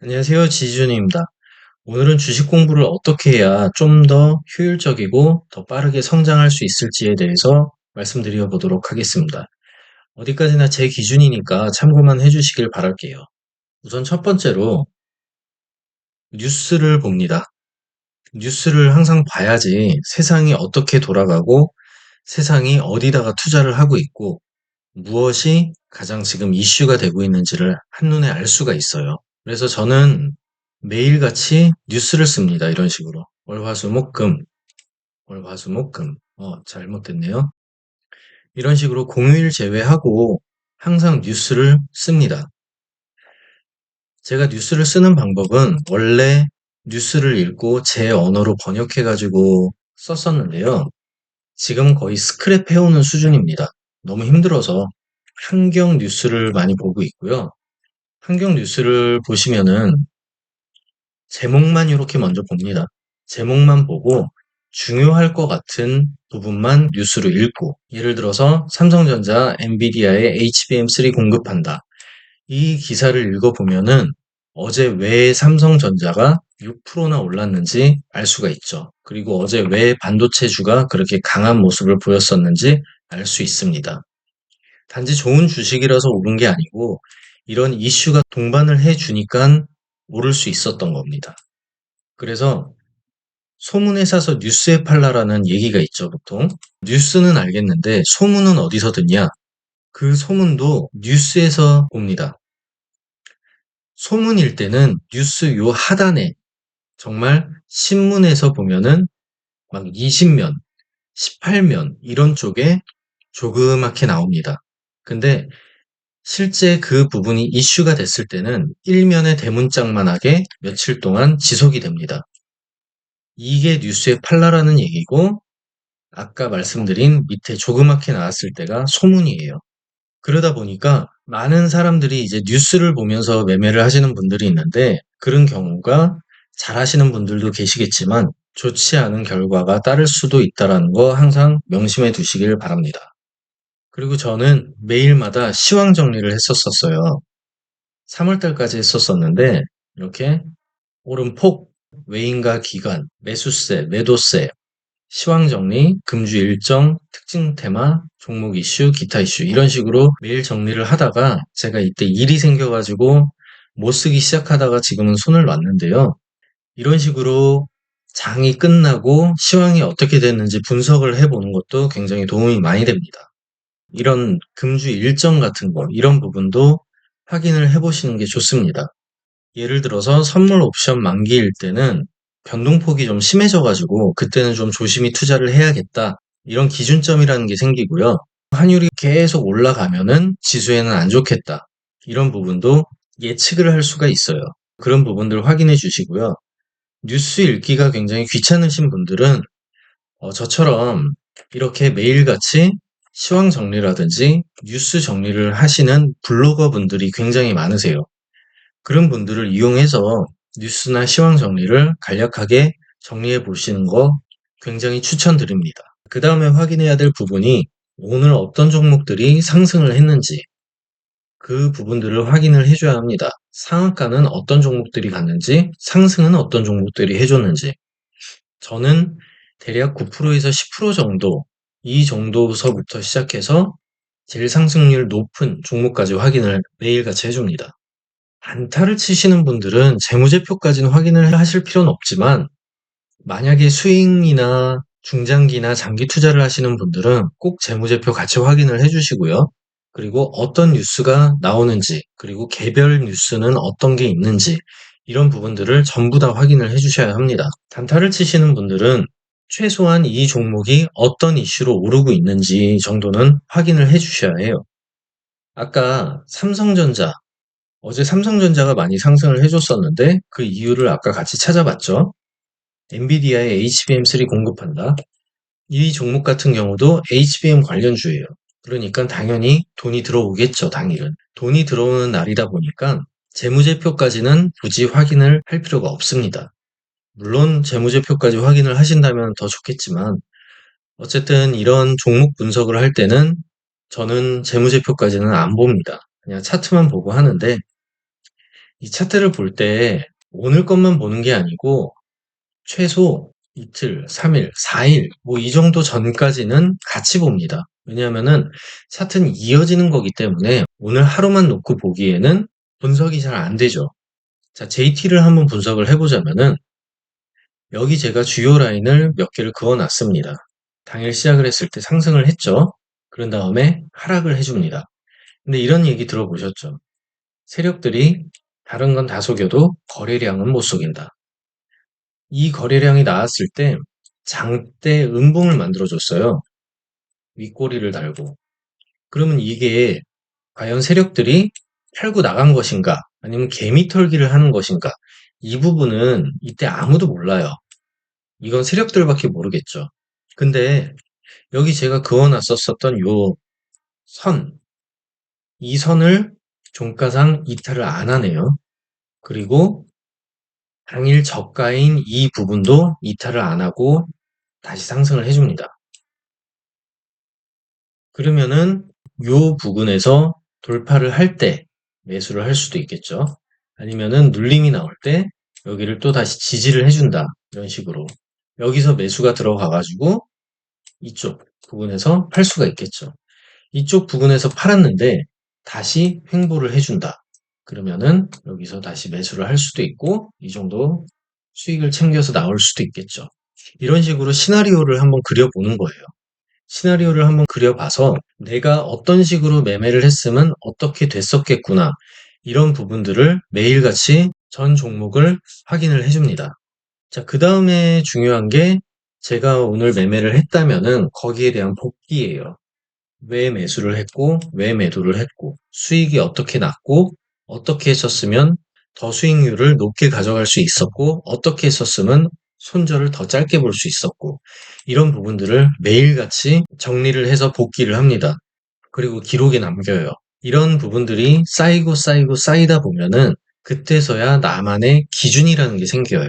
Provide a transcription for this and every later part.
안녕하세요. 지준입니다. 오늘은 주식 공부를 어떻게 해야 좀 더 효율적이고 더 빠르게 성장할 수 있을지에 대해서 말씀드려 보도록 하겠습니다. 어디까지나 제 기준이니까 참고만 해주시길 바랄게요. 우선 첫 번째로 뉴스를 봅니다. 뉴스를 항상 봐야지 세상이 어떻게 돌아가고 세상이 어디다가 투자를 하고 있고 무엇이 가장 지금 이슈가 되고 있는지를 한눈에 알 수가 있어요. 그래서 저는 매일같이 뉴스를 씁니다. 이런 식으로. 월화수목금, 월화수목금. 잘못됐네요. 이런 식으로 공휴일 제외하고 항상 뉴스를 씁니다. 제가 뉴스를 쓰는 방법은 원래 뉴스를 읽고 제 언어로 번역해가지고 썼었는데요. 지금 거의 스크랩 해오는 수준입니다. 너무 힘들어서 한경 뉴스를 많이 보고 있고요. 한경 뉴스를 보시면은 제목만 이렇게 먼저 봅니다. 제목만 보고 중요할 것 같은 부분만 뉴스로 읽고, 예를 들어서 삼성전자 엔비디아에 HBM3 공급한다. 이 기사를 읽어보면은 어제 왜 삼성전자가 6%나 올랐는지 알 수가 있죠. 그리고 어제 왜 반도체주가 그렇게 강한 모습을 보였었는지 알 수 있습니다. 단지 좋은 주식이라서 오른 게 아니고 이런 이슈가 동반을 해주니까 오를 수 있었던 겁니다. 그래서 소문에 사서 뉴스에 팔라라는 얘기가 있죠, 보통. 뉴스는 알겠는데 소문은 어디서 듣냐? 그 소문도 뉴스에서 봅니다. 소문일 때는 뉴스 요 하단에 정말 신문에서 보면은 막 20면, 18면 이런 쪽에 조그맣게 나옵니다. 근데 실제 그 부분이 이슈가 됐을 때는 1면의 대문짝만하게 며칠 동안 지속이 됩니다. 이게 뉴스에 팔라라는 얘기고 아까 말씀드린 밑에 조그맣게 나왔을 때가 소문이에요. 그러다 보니까 많은 사람들이 이제 뉴스를 보면서 매매를 하시는 분들이 있는데 그런 경우가 잘 하시는 분들도 계시겠지만 좋지 않은 결과가 따를 수도 있다는 거 항상 명심해 두시길 바랍니다. 그리고 저는 매일마다 시황 정리를 했었어요. 3월 달까지 했었었는데 이렇게 오름폭, 외인과 기간, 매수세, 매도세, 시황 정리, 금주 일정, 특징 테마, 종목 이슈, 기타 이슈 이런 식으로 매일 정리를 하다가 제가 이때 일이 생겨가지고 못 쓰기 시작하다가 지금은 손을 놨는데요. 이런 식으로 장이 끝나고 시황이 어떻게 됐는지 분석을 해보는 것도 굉장히 도움이 많이 됩니다. 이런 금주 일정 같은 거, 이런 부분도 확인을 해보시는 게 좋습니다. 예를 들어서 선물 옵션 만기일 때는 변동폭이 좀 심해져가지고 그때는 좀 조심히 투자를 해야겠다. 이런 기준점이라는 게 생기고요. 환율이 계속 올라가면은 지수에는 안 좋겠다. 이런 부분도 예측을 할 수가 있어요. 그런 부분들 확인해 주시고요. 뉴스 읽기가 굉장히 귀찮으신 분들은 저처럼 이렇게 매일같이 시황 정리라든지 뉴스 정리를 하시는 블로거 분들이 굉장히 많으세요. 그런 분들을 이용해서 뉴스나 시황 정리를 간략하게 정리해 보시는 거 굉장히 추천드립니다. 그 다음에 확인해야 될 부분이 오늘 어떤 종목들이 상승을 했는지 그 부분들을 확인을 해줘야 합니다. 상한가는 어떤 종목들이 갔는지 상승은 어떤 종목들이 해줬는지 저는 대략 9%에서 10% 정도 이 정도서부터 시작해서 제일 상승률 높은 종목까지 확인을 매일같이 해줍니다. 안타를 치시는 분들은 재무제표까지는 확인을 하실 필요는 없지만 만약에 스윙이나 중장기나 장기 투자를 하시는 분들은 꼭 재무제표 같이 확인을 해주시고요. 그리고 어떤 뉴스가 나오는지, 그리고 개별 뉴스는 어떤 게 있는지 이런 부분들을 전부 다 확인을 해주셔야 합니다. 단타를 치시는 분들은 최소한 이 종목이 어떤 이슈로 오르고 있는지 정도는 확인을 해주셔야 해요. 아까 삼성전자, 어제 삼성전자가 많이 상승을 해줬었는데 그 이유를 아까 같이 찾아봤죠. 엔비디아에 HBM3 공급한다. 이 종목 같은 경우도 HBM 관련주예요. 그러니까 당연히 돈이 들어오겠죠, 당일은. 돈이 들어오는 날이다 보니까 재무제표까지는 굳이 확인을 할 필요가 없습니다. 물론 재무제표까지 확인을 하신다면 더 좋겠지만 어쨌든 이런 종목 분석을 할 때는 저는 재무제표까지는 안 봅니다. 그냥 차트만 보고 하는데 이 차트를 볼 때 오늘 것만 보는 게 아니고 최소 이틀, 3일, 4일 뭐 이 정도 전까지는 같이 봅니다. 왜냐하면은 차트는 이어지는 거기 때문에 오늘 하루만 놓고 보기에는 분석이 잘 안 되죠. 자, JT를 한번 분석을 해보자면은 여기 제가 주요 라인을 몇 개를 그어 놨습니다. 당일 시작을 했을 때 상승을 했죠. 그런 다음에 하락을 해줍니다. 근데 이런 얘기 들어보셨죠? 세력들이 다른 건 다 속여도 거래량은 못 속인다. 이 거래량이 나왔을 때 장대 음봉을 만들어줬어요. 윗꼬리를 달고. 그러면 이게 과연 세력들이 팔고 나간 것인가? 아니면 개미털기를 하는 것인가? 이 부분은 이때 아무도 몰라요. 이건 세력들밖에 모르겠죠. 근데 여기 제가 그어놨었던 요 선, 이 선을 종가상 이탈을 안 하네요. 그리고 당일 저가인 이 부분도 이탈을 안 하고 다시 상승을 해줍니다. 그러면은 요 부분에서 돌파를 할 때 매수를 할 수도 있겠죠. 아니면은 눌림이 나올 때 여기를 또 다시 지지를 해준다. 이런 식으로. 여기서 매수가 들어가가지고 이쪽 부분에서 팔 수가 있겠죠. 이쪽 부분에서 팔았는데 다시 횡보를 해준다. 그러면은 여기서 다시 매수를 할 수도 있고 이 정도 수익을 챙겨서 나올 수도 있겠죠. 이런 식으로 시나리오를 한번 그려보는 거예요. 시나리오를 한번 그려봐서 내가 어떤 식으로 매매를 했으면 어떻게 됐었겠구나. 이런 부분들을 매일같이 전 종목을 확인을 해줍니다. 자, 그 다음에 중요한 게 제가 오늘 매매를 했다면은 거기에 대한 복귀예요. 왜 매수를 했고, 왜 매도를 했고, 수익이 어떻게 났고, 어떻게 했었으면 더 수익률을 높게 가져갈 수 있었고, 어떻게 했었으면 손절을 더 짧게 볼 수 있었고, 이런 부분들을 매일같이 정리를 해서 복귀를 합니다. 그리고 기록에 남겨요. 이런 부분들이 쌓이고 쌓이고 쌓이다 보면은 그때서야 나만의 기준이라는 게 생겨요.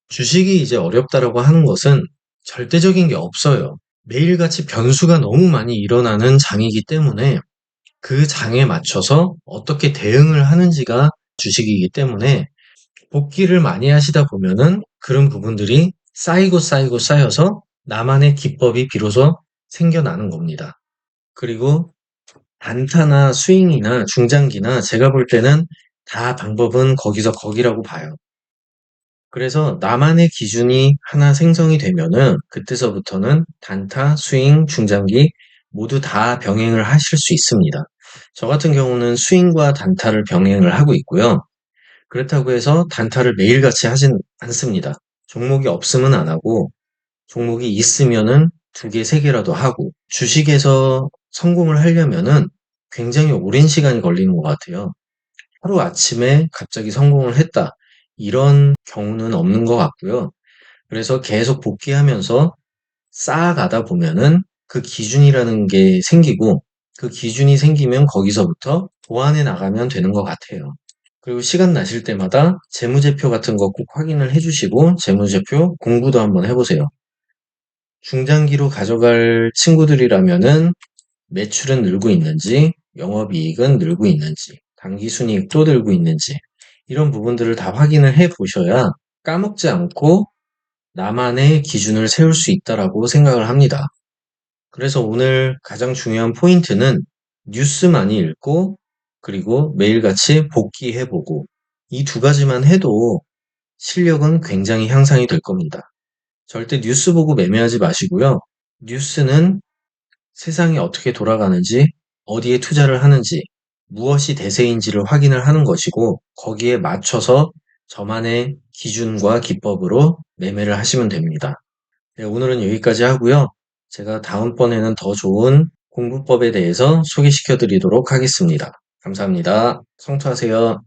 주식이 이제 어렵다라고 하는 것은 절대적인 게 없어요. 매일같이 변수가 너무 많이 일어나는 장이기 때문에 그 장에 맞춰서 어떻게 대응을 하는지가 주식이기 때문에 복귀를 많이 하시다 보면은 그런 부분들이 쌓이고 쌓이고 쌓여서 나만의 기법이 비로소 생겨나는 겁니다. 그리고 단타나 스윙이나 중장기나 제가 볼 때는 다 방법은 거기서 거기라고 봐요. 그래서 나만의 기준이 하나 생성이 되면은 그때서부터는 단타, 스윙, 중장기 모두 다 병행을 하실 수 있습니다. 저 같은 경우는 스윙과 단타를 병행을 하고 있고요. 그렇다고 해서 단타를 매일같이 하진 않습니다. 종목이 없으면 안 하고 종목이 있으면은 두 개, 세 개라도 하고 주식에서 성공을 하려면은 굉장히 오랜 시간이 걸리는 것 같아요. 하루아침에 갑자기 성공을 했다. 이런 경우는 없는 것 같고요. 그래서 계속 복귀하면서 쌓아가다 보면은 그 기준이라는 게 생기고 그 기준이 생기면 거기서부터 보완해 나가면 되는 것 같아요. 그리고 시간 나실 때마다 재무제표 같은 거 꼭 확인을 해주시고 재무제표 공부도 한번 해보세요. 중장기로 가져갈 친구들이라면은 매출은 늘고 있는지, 영업이익은 늘고 있는지, 당기순이익도 늘고 있는지, 이런 부분들을 다 확인을 해 보셔야 까먹지 않고 나만의 기준을 세울 수 있다라고 생각을 합니다. 그래서 오늘 가장 중요한 포인트는 뉴스 많이 읽고, 그리고 매일같이 복귀해보고, 이 두 가지만 해도 실력은 굉장히 향상이 될 겁니다. 절대 뉴스 보고 매매하지 마시고요. 뉴스는 세상이 어떻게 돌아가는지, 어디에 투자를 하는지, 무엇이 대세인지를 확인을 하는 것이고, 거기에 맞춰서 저만의 기준과 기법으로 매매를 하시면 됩니다. 네, 오늘은 여기까지 하고요. 제가 다음번에는 더 좋은 공부법에 대해서 소개시켜 드리도록 하겠습니다. 감사합니다. 성투하세요.